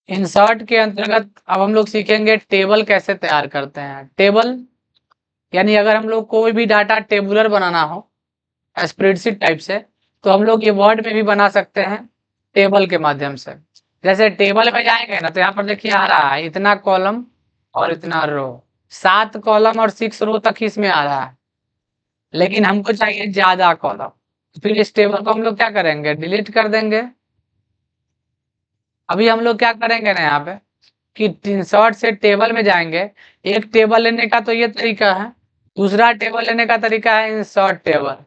Insert के अंतर्गत अब हम लोग सीखेंगे टेबल कैसे तैयार करते हैं। टेबल यानी अगर हम लोग कोई भी डाटा टेबुलर बनाना हो स्प्रेडशीट टाइप से, तो हम लोग ये वर्ड में भी बना सकते हैं टेबल के माध्यम से। जैसे टेबल में जाएंगे ना, तो यहाँ पर देखिए आ रहा है इतना कॉलम और इतना रो, 7 कॉलम और 6 रो तक इसमें आ रहा है, लेकिन हमको चाहिए ज्यादा कॉलम। तो फिर इस टेबल को हम लोग क्या करेंगे, डिलीट कर देंगे। अभी हम लोग क्या करेंगे ना यहाँ पे कि इंसर्ट से टेबल में जाएंगे। एक टेबल लेने का तो ये तरीका है, दूसरा टेबल लेने का तरीका है इंसर्ट टेबल।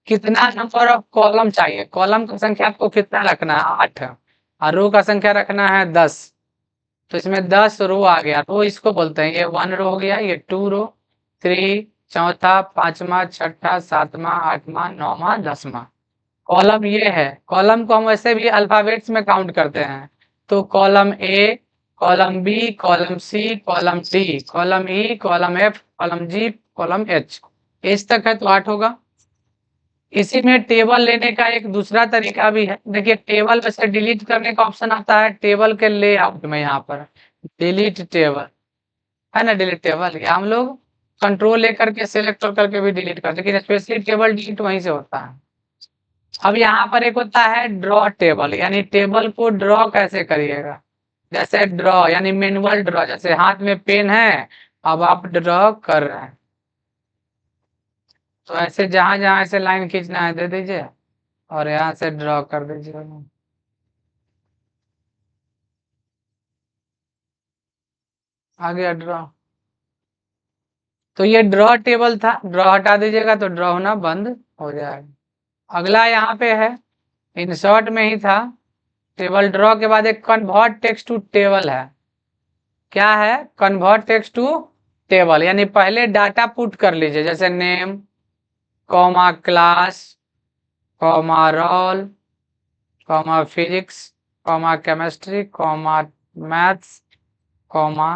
कितना नंबर ऑफ कॉलम चाहिए, कॉलम का संख्या आपको कितना रखना है, 8, और रो का संख्या रखना है 10। तो इसमें 10 रो आ गया, रो इसको बोलते हैं, ये 1 रो हो गया, ये 2 रो, 3, चौथा, पांचवा, छठा, सातवां, आठवां, नौवां, 10वां। कॉलम ये है, कॉलम को हम वैसे भी अल्फाबेट्स में काउंट करते हैं। तो column A, column B, column C, column D, column E, column F, column G, column H, इस तक है तो 8 होगा। इसी में टेबल लेने का एक दूसरा तरीका भी है। देखिए टेबल में से डिलीट करने का ऑप्शन आता है टेबल के लेआउट में, यहाँ पर डिलीट टेबल है ना, डिलीट टेबल या हम लोग कंट्रोल लेकर के सिलेक्ट करके भी डिलीट करते हैं, लेकिन स्पेशली टेबल डिलीट वहीं से होता है। अब यहाँ पर एक होता है ड्रॉ टेबल, यानी टेबल को ड्रॉ कैसे करिएगा। जैसे ड्रॉ यानी मैनुअल ड्रॉ, जैसे हाथ में पेन है, अब आप ड्रॉ कर रहे हैं, तो ऐसे जहां जहां ऐसे लाइन खींचना है दे दीजिए और यहाँ से ड्रॉ कर दीजिए। आ गया ड्रॉ। तो ये ड्रॉ टेबल था, ड्रॉ हटा दीजिएगा तो ड्रॉ होना बंद हो जाएगा। अगला यहाँ पे है, इंसर्ट में ही था, टेबल ड्रॉ के बाद एक कन्वर्ट टेक्स्ट टू टेबल है। क्या है, कन्वर्ट टेक्स्ट टू टेबल, यानी पहले डाटा पुट कर लीजिए, जैसे name, comma class, comma roll, comma physics, comma chemistry, comma maths, comma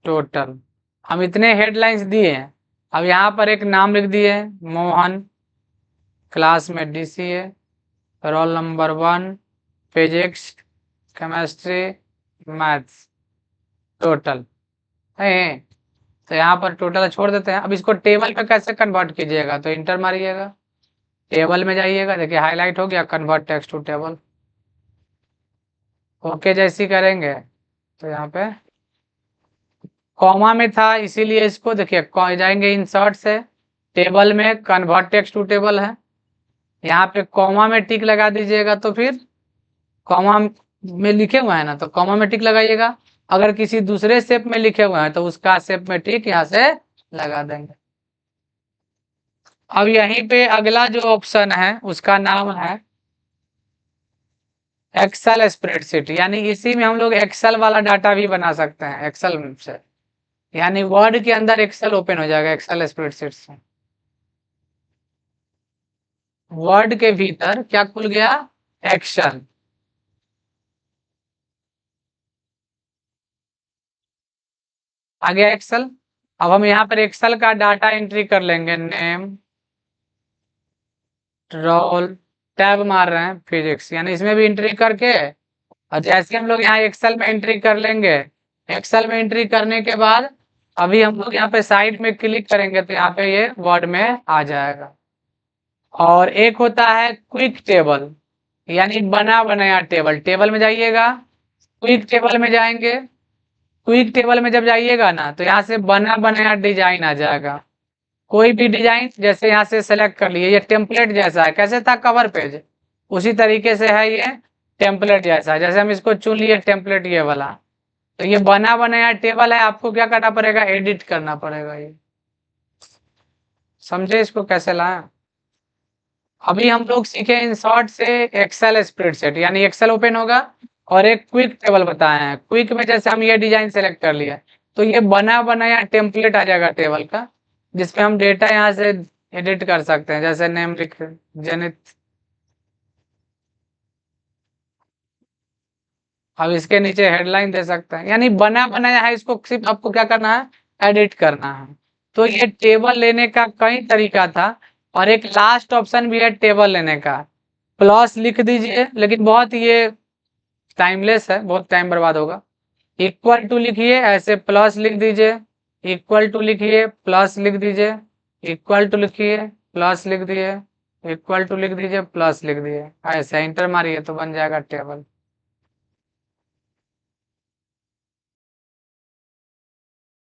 total. हम इतने हेडलाइंस दिए हैं। अब यहाँ पर एक नाम लिख दिए, मोहन, क्लास में DCA, roll number 1, physics, chemistry, maths, total है। तो यहाँ पर टोटल छोड़ देते हैं। अब इसको टेबल पे कैसे कन्वर्ट कीजिएगा, तो इंटर मारिएगा, टेबल में जाइएगा, देखिए हाईलाइट हो गया convert text to table. Okay जैसी करेंगे तो यहाँ पे कॉमा में था इसीलिए इसको देखिए जाएंगे इंसर्ट से, टेबल में कन्वर्ट टेक्स्ट टू टेबल है, यहाँ पे कॉमा में टिक लगा दीजिएगा, तो फिर कॉमा में लिखे हुए हैं ना, तो कॉमा में टिक लगाइएगा। अगर किसी दूसरे शेप में लिखे हुए हैं तो उसका शेप में टिक यहाँ से लगा देंगे। अब यहीं पे अगला जो ऑप्शन है उसका नाम है एक्सेल स्प्रेडशीट, यानी इसी में हम लोग एक्सेल वाला डाटा भी बना सकते हैं एक्सेल से, यानी वर्ड के अंदर एक्सेल ओपन हो जाएगा एक्सेल स्प्रेडशीट से। वर्ड के भीतर क्या खुल गया, एक्सेल। आ गया एक्सेल। अब हम यहाँ पर एक्सेल का डाटा एंट्री कर लेंगे, नेम, रोल, टैब मार रहे हैं फिजिक्स, यानी इसमें भी एंट्री करके, और जैसे हम लोग यहाँ एक्सेल में एंट्री कर लेंगे, एक्सेल में एंट्री करने के बाद अभी हम लोग यहाँ पे साइड में क्लिक करेंगे तो यहाँ पे ये वर्ड में आ जाएगा। और एक होता है क्विक टेबल, यानी बना बनाया टेबल, टेबल में जाइएगा, क्विक टेबल में जाएंगे, क्विक टेबल में जब जाइएगा ना तो यहाँ से बना बनाया डिजाइन आ जाएगा। कोई भी डिजाइन जैसे यहाँ से सेलेक्ट कर लिए, ये टेम्पलेट जैसा है, कैसे था कवर पेज, उसी तरीके से है ये टेम्पलेट जैसा। जैसे हम इसको चुन लिए टेम्पलेट ये वाला, तो ये बना बनाया टेबल है, आपको क्या करना पड़ेगा, एडिट करना पड़ेगा। ये समझे इसको कैसे लाए। अभी हम लोग सीखे इंसर्ट से एक्सेल स्प्रेडशीट, यानी एक्सेल ओपन होगा और एक क्विक टेबल बताए हैं, क्विक में जैसे हम ये डिजाइन सेलेक्ट कर लिया तो ये बना बनाया टेम्पलेट आ जाएगा टेबल का, जिसपे हम डेटा यहाँ से एडिट कर सकते हैं, जैसे नेम लिख जनित। अब इसके नीचे हेडलाइन दे सकते हैं, यानी बना बनाया है, इसको सिर्फ आपको क्या करना है, एडिट करना है। तो ये टेबल लेने का कई तरीका था, और एक लास्ट ऑप्शन भी है टेबल लेने का, प्लस लिख दीजिए, लेकिन बहुत ये टाइमलेस है, बहुत टाइम बर्बाद होगा। इक्वल टू लिखिए, ऐसे प्लस लिख दीजिए, इक्वल टू लिखिए, प्लस लिख दीजिए, इक्वल टू लिखिए, प्लस लिख दिए, इक्वल टू लिख दीजिए, प्लस लिख दिए, ऐसे इंटर मारिए तो बन जाएगा टेबल।